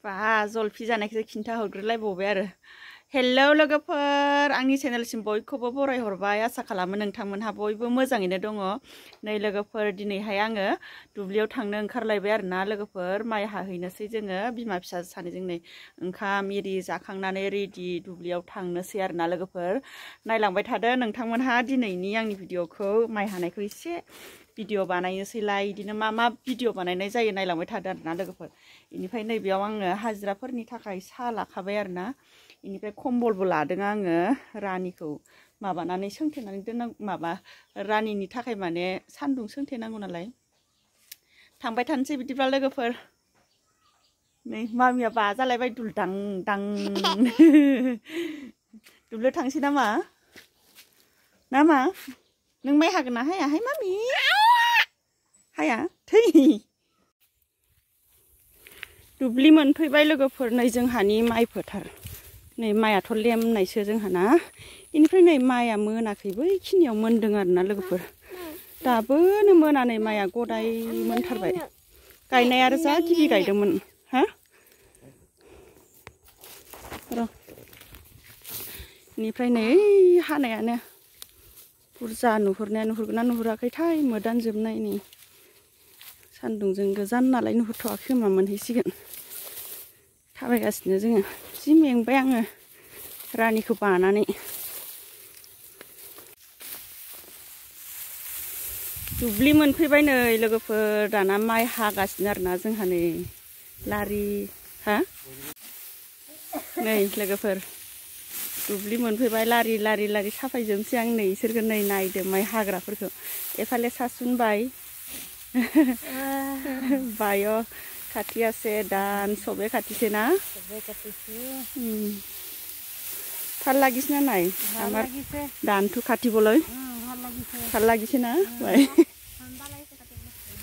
बा जलफि जानायखौ खिन्था हरग्रोलायबावबाय आरो हेलौ लोगोफोर आंनि चेनेलसिम बयखौबो बरायहरबाय आसा खालामो नोंथांमोनहा बयबो मोजाङैनो दङ नै लोगोफोर दिनैहाय आङो दुब्लियाव थांनो ओंखारलायबाय आरोना लोगोफोर माइ हाहैनोसै जोङो बिमा फिसा सानैजों नै ओंखाम एरि जाखांनानै रेडि दुब्लियाव थांनोसै आरोना लोगोफोर नायलांबाय थादो नोंथांमोनहा दिनैनि आंनि भिडिअखौ माइ हानायखौ एसे भिडिअ बानायनोसैलाय बिदिनो मा भिडिअ बानायनाय जायो नायलांबाय थादो आरोना लोगोफोर इनिफ्राय नैबेयाव आङो हाजिराफोरनि थाखाय साहा लाखाबाय आरोना इनिफ्राय कम्बलबो लादों आङो रानिखौ माबानानै सोंथेनानै दोननांगौ माबा रानिनि थाखाय माने सान्दुं सोंथेनांगौ नालाय थांबाय थानोसै बिदिब्ला लोगोफोर नै मामिया बाजालायबाय दुलदां दां दुब्लियाव थांसै नामा नों माइ हागोन ना हायाहाय मामि हाया थै दुब्लि मोनफैबाय लोगोफोर नै जोंहानि माइ फोथार नै माइयाथ' लेमनायसो जोंहाना इनिफ्राय नै माइया मोनाखै बैखिनियाव मोनदों आरोना लोगोफोर दाबोनो मोनानै माइया गदाय मोनथारबाय गायनाय आरो जा गिबि गायदोंमोन हा र' इनिफ्राय नै हानायानो बुरजा नुहुरगोना नुहुराखैथाय मोदानजोबनाय नै सान्दुंजों गोजान नालाय नुहुरथ'वाखै खोमा मोनहैसिगोन थाबायगासिनो जोङो जि मेंबाय आङो रानिखौ बानानै दुब्लि मोनफैबाय नै लोगोफोर दाना माइ हागासिनो आरोना जोंहा नै लारि हा नै लोगोफोर दुब्लि मोनफैबाय लारि लारि साफायजोबनोसै आं नै इसोरखौ नै नायदो माइ हाग्राफोरखौ एफाले सासुनबाय बायो खाथि আছে दान সবে কাটিছে না ভাল লাগিছে না নাই আমার দানটো কাটিবলৈ ভাল লাগিছে না ভাই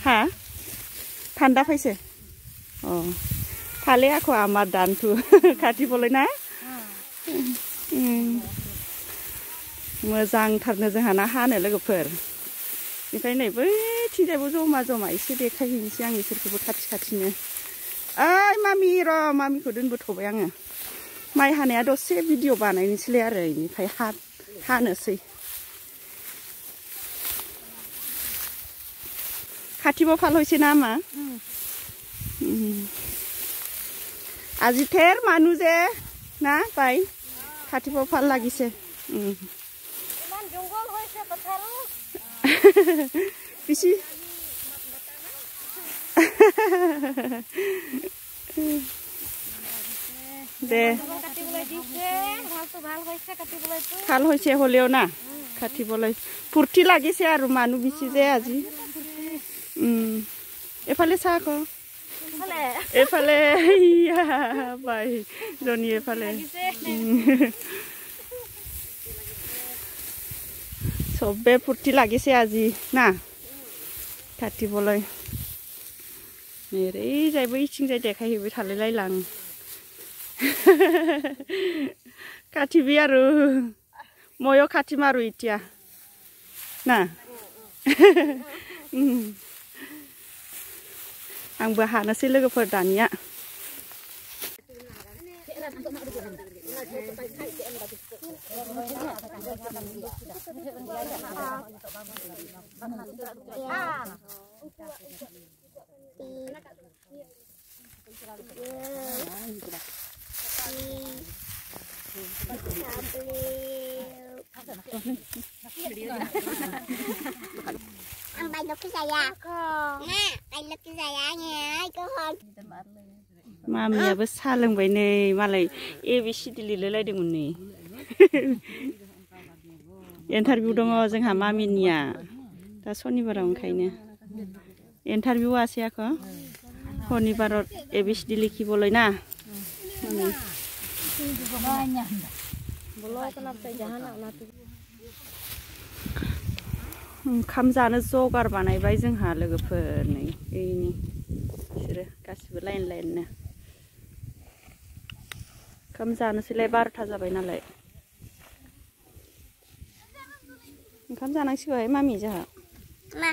হা ঠান্ডা পাইছে অ ভালে আকৌ আমার দানটো কাটিবলৈ না मोजांथारनो जोंहाना हानो लोगोफोर इनिफ्राय नै बैथिंजायबो जमा एसे देखायहैनोसै आं इसोरखौबो खाथिनो ओइ मामि र' मामिखौ दोनबोथ'बाय आङो माइ हानाया दसे भिडिअ बानायनोसैलाय आरो इनिफ्राय हानोसै খাটিব ভাল হৈছে না মা আজি ঠেৰ মানুহ যে না বাই খাটিব ভাল লাগিছে ইমান জংগল হৈছে পথাৰত পিছি দে ভাল হৈছে হলেও না কাটিবলৈ ফূৰ্তি লাগিছে আৰু মানুহ বেছি যে আজি এফালে চা আকৌ এফালে বাই জনী এফালে চবে ফূৰ্তি লাগিছে আজি না কাটিবলৈ ओरैजाय बैथिंजाय देखायहैबाय थालायलायलां काटिबि आरो मयो काटिम आरो इटिया ना आंबो हानोसै लोगोफोर दानिया Ăn bay được cái giày à? Nè, bay được cái giày à nha, có hơn. मामियाबो साहा लोंबाय नै मालाय ABCD लिरलायलायदोंमोन नै इन्टारभिउ दङ जोंहा मामिनिया दा शनिबाराव ओंखायनो इन्टारभिउ আছে আকৌ শনিবাৰত ABCD লিখিবলৈ না ओंखाम जानो जगार बानायबाय जोंहा लोगोफोर नै एनि बिसोरो गासिबो लाइन ओंखाम जानोसैलाय 12टा जाबाय नालाय ओंखाम जानांसिगौहाय मामि जोंहा मा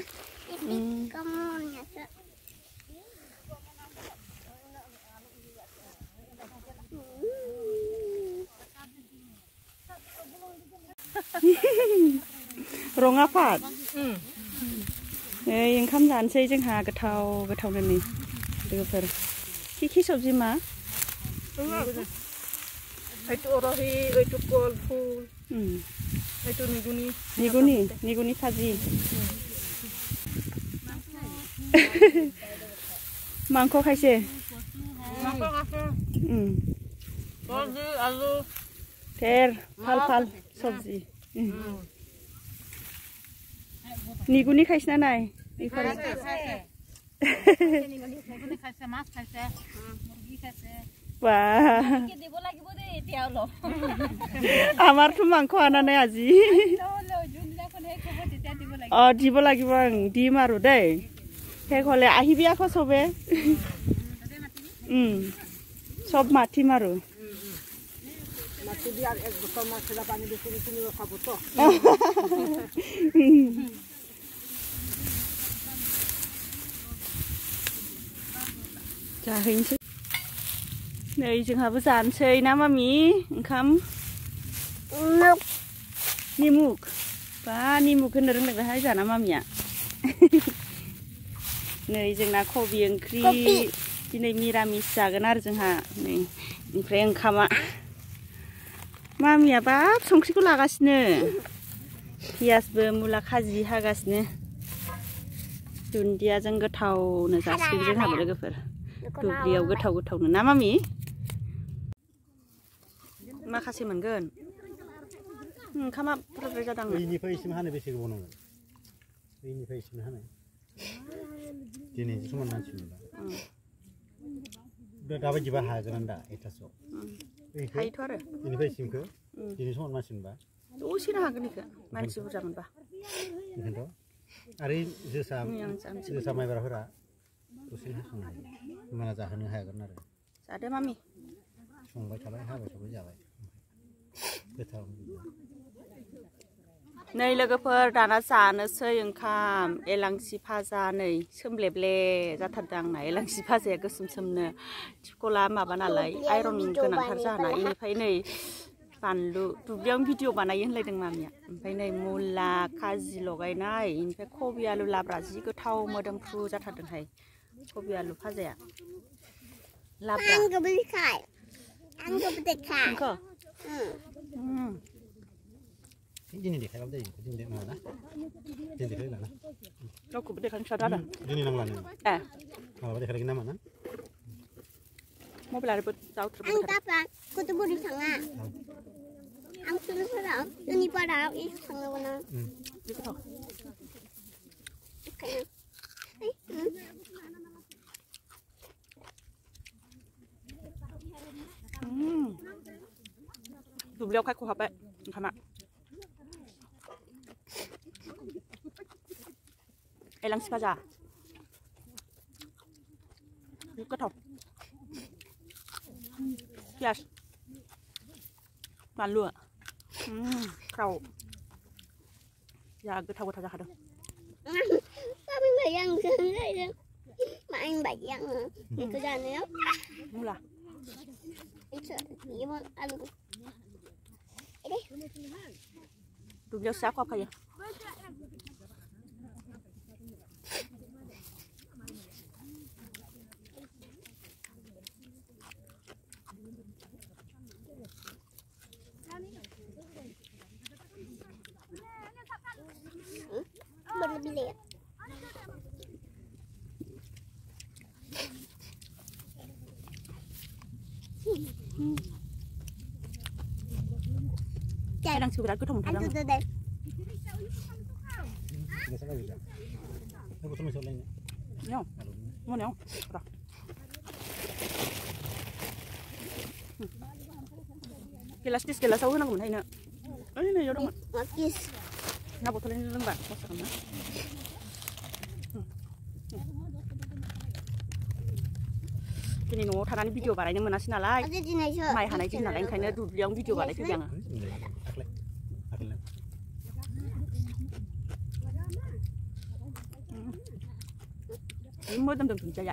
kamu nyasa रङा फात नै ओंखाम जानोसै जोंहा गोथाव गोथावनो नै लोगोफोर खि सबजि मा itu orohi itu kol full itu niguni भाजी मांखो खायसे भाजी आलू थेर फाल सबजि निगुनि खायसे ना नाय इफोर निगुनि खायसे माছ खायसे मुर्गी खायसे वाह আমাৰটো মাংস আনা নাই আজি দিব লাগিব দিম আৰু দেই শেষ হলে আহিবি আকৌ চবে সব মাতিম আৰু जाहैनोसै नै जोंहाबो जानोसै ना मामि ओंखाम निमुक बा निमुक होननो रोंदोंहाय जाना मामिया नै जोंना कबि ओंख्रि दिनै मिरामिस जागोन आरो जोंहा नै ओमफ्राय ओंखामा मामिया बाब संख्रिखौ लागासिनो पियासबो मुला खाजि हागासिनो दुन्दियाजों गोथावनो जासिगोन जोंहाबो लोगोफोर दुब्लियाव गोथाव गोथावनो ना मामि माखासे मोनगोन ओंखामा बुरजा जादों बैनिफ्राय इसिम हानो बेसे गोबाव नांगोन बैनिफ्राय इसिम हानो दिनै समान मानसिमोनबा दाबायदिबा हागोन दा एथासो हायोथ' आरो बेनिफ्राय इसिमखौ दिनै समान मानसिमोनबा दसेनो हागोन इखो मानसि बुरजा मोनबा ओंखायनोथ' आरो जोसा माइब्राफोरा दसेनो हाखांनो हायो होमबाना जाहोनो हागोन आरो जादो मामि संबाय थाबाय हाबाय थाबाय जाबाय गोथाव नै लोगोफोर दाना जानोसै ओंखाम एलांसि भाजा नै सोमलेबले जाथारदों आंना एलांसि भाजाया गोसोम सोमनो थिखला माबा नालाय आइरन गोनांथार जाना इनिफ्राय नै बानलु दुब्लियावनो भिडिअ बानायो होनलायदों मामिया ओमफ्राय नै मुला खाजि लगायनाय इनिफ्राय कबि आलु लाब्रा जि गोथाव मोदोमफ्रु जाथारदोंहाय कबि आलु भाजाया लाब्रा Angka. Ini deh, kalau deh, ini deh mana? Ini deh mana? Aku beda kan sadar. Ini nang mana? Kalau beda lagi nama mana? Mau belajar buat tahu terus. Angka apa? Kau tu boleh sangat. Angka tu pada, ini pada, ini sangat mana? Itu tahu. Beliau kayak kuhap sama elang sepaja itu tahu yes malu kau ya tahu aja ada tapi bayang sendiri main bayang itu jangan ya mula itu gimana alu Beliau siapa kayak berlebih lihat Elang seberat ku thong thang. No. Mau neo. Gelas sâu hơn mình hay nữa. Ấy này vô đâu mà. Makis. Nào botol ini dulu mbak. Masak mana? Kini no thằng anh video bài này mình xin lại. Mai hàng này xin lại anh khai nữa đụt liang video bài này cứ chẳng. Mới đâm đâm chạy.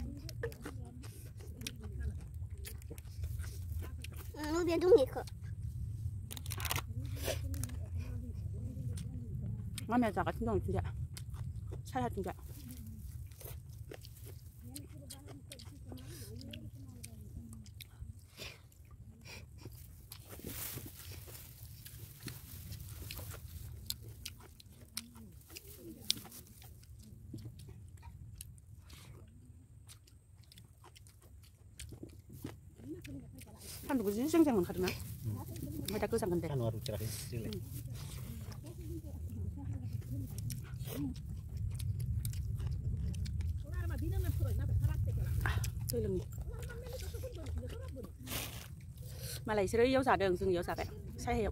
Nó biết đúng nhỉ? Mami jaga tinggal itu ya. Saya tinggal. Kan dulu sih seng-sengan karena. Mereka kesan kan deh. Kan waru terakhir cilik. Tôi lưng mà lấy sữa yếu xả đường dừng yếu xả vậy sai hiệu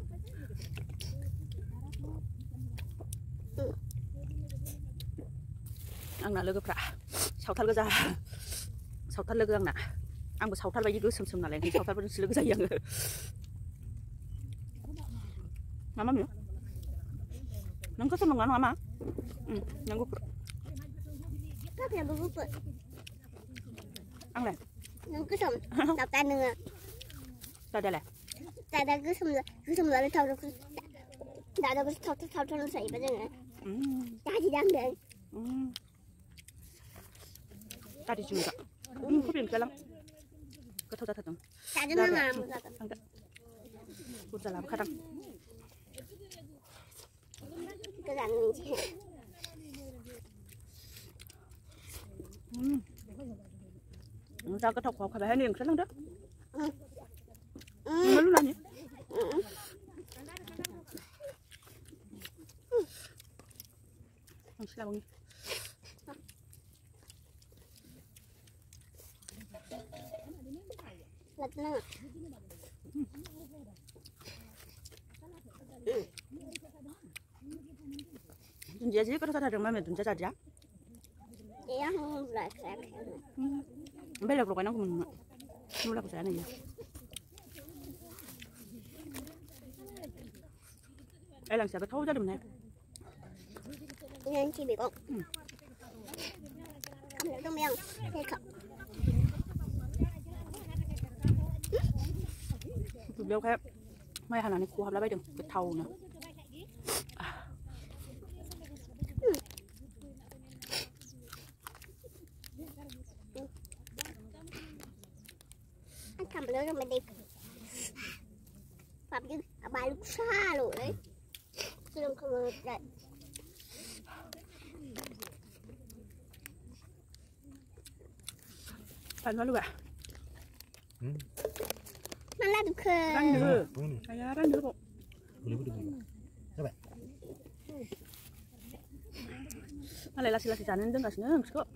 ăn là lơ cái cả sáu thắt lơ ra sáu thắt lơ cái nè ăn một sáu thắt bây giờ cứ sầm là lấy sáu thắt vẫn lơ cái gì vậy mama miếng nâng có sầm ngon mama nâng có Các bạn bố bố ăn này nó cứ sống đọc tay nữa sao đây này tay đã cứ sống rồi thâu cứ đã đâu có thâu cho nó sấy bây giờ này ta chỉ đang đợi ta đi chung cả có biển cái lắm có thâu ra thật không ta cho nó làm cũng làm khá đăng cái dạng mình chỉ sao cái thọc khó phải hay liền rất lắm đó nó lúc nào nhỉ không sao bao lật nó tunja jadi kalau sadar mama tunja saja iya không lại khác bây giờ rồi nó cũng nó là cái này ai làm sao phải thấu ra được này nên chỉ bị con không được đâu miệng thế không tụi béo khác mai hàng này cua hấp lá bay đừng cái thau nữa anh cầm lớn rồi mình đi phạm chứ bài lúc xa rồi đấy chứ đừng không được ăn nó luôn ạ mà là được khờ ăn nữa ai ra ăn nữa bộ mà lại là xí chán đừng cả xí nữa không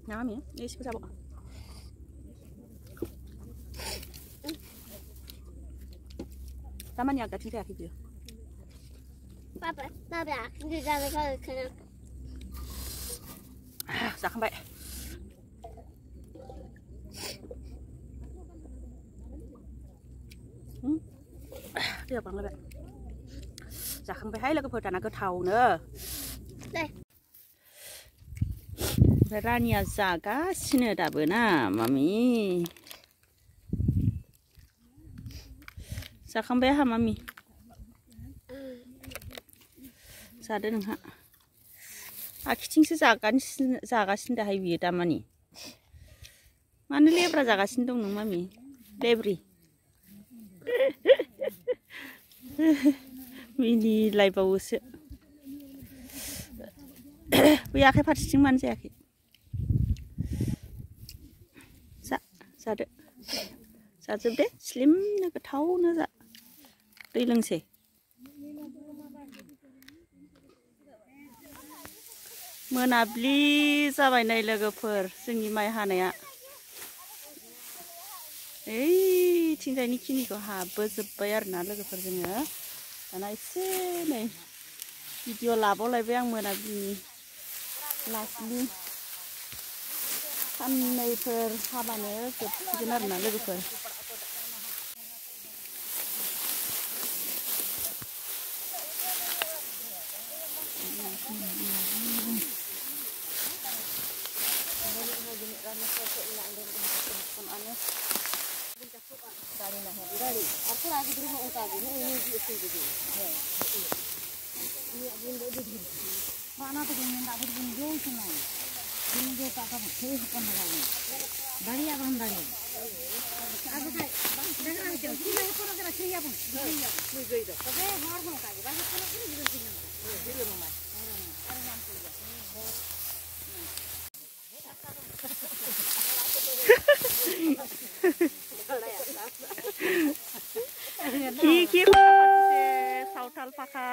nhá miếng đi xí ra bộ tamannya agak cinta gitu papa đi ra với coi khờ sao không vậy được bằng là vậy sao không phải thấy là cái phần trà cái thầu nữa đây Rania zaga sini dah benar mami sao không bé hả mami sao đây nè hả chính sự zaga xin dah hay việc mani mana lebra zaga xin dong nung mami lebri mini lại bau sih bây giờ cái phát sinh man sẽ cái sao đấy sao giúp đấy slim nó cái thấu nữa dạ đi lưng xì मोनाबिलि जाबाय नै लोगोफोर जोंनि माइ हानाया ओइथिंजायनि खिनिखौ हाबोजोब्बाय आरोना लोगोफोर जोङो दाना एसे नै भिडिअ लाबावलायबाय आं मोनाबिलिनि लास्टनि साननैफोर हाबानो जोबसिगोन आरोना लोगोफोर Ki sautal paka.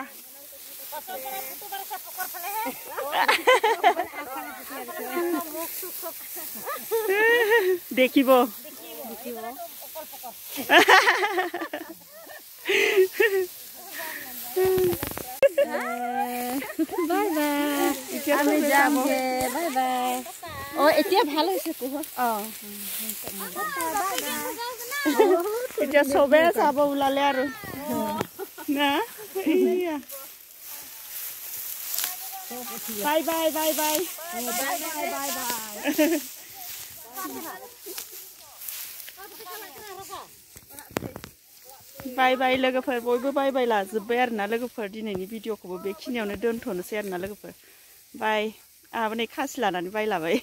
Dekibo. Bye bye. Ami jam ge. Bye bye. Oh, etia bhalo hoise kuho. Etia sobe sabo ulale aru. Na? Iya. Bye bye bye bye. Bye bye bye bye. Bye bye लोगोफोर बयबो bye bye लाजोब्बाय आरोना लोगोफोर दिनैनि भिडिअखौबो बेखिनियावनो दोनथ'नोसै आरोना लोगोफोर बाय आहाबो नै खासि लानानै बाय लाबाय